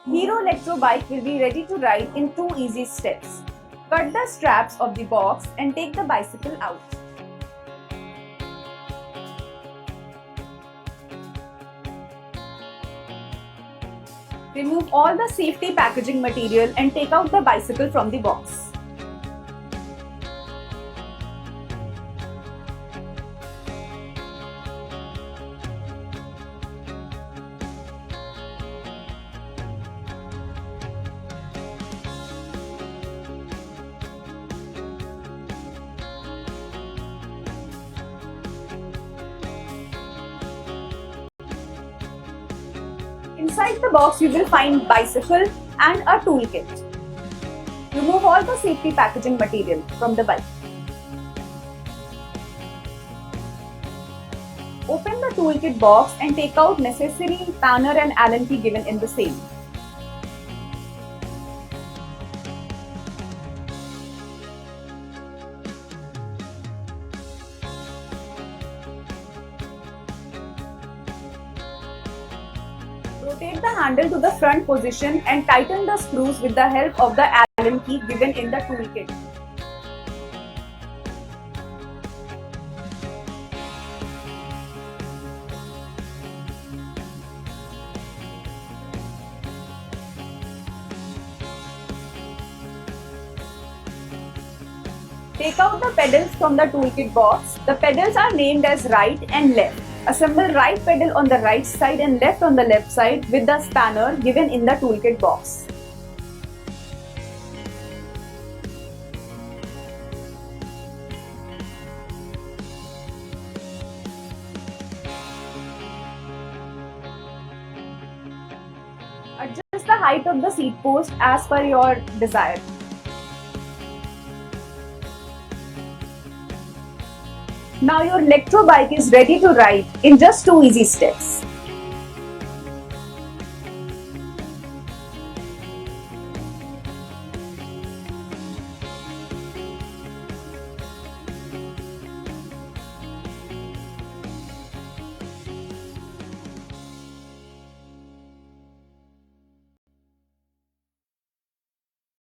Hero Lectro bike will be ready to ride in 2 easy steps. Cut the straps of the box and take the bicycle out. Remove all the safety packaging material and take out the bicycle from the box. Inside the box you will find bicycle and a toolkit. Remove all the safety packaging material from the bike. Open the toolkit box and take out necessary spanner and Allen key given in the same. Rotate the handle to the front position and tighten the screws with the help of the Allen key given in the toolkit. Take out the pedals from the toolkit box. The pedals are named as right and left. Assemble right pedal on the right side and left on the left side with the spanner given in the toolkit box. Adjust the height of the seat post as per your desire. Now your Lectro bike is ready to ride in just 2 easy steps.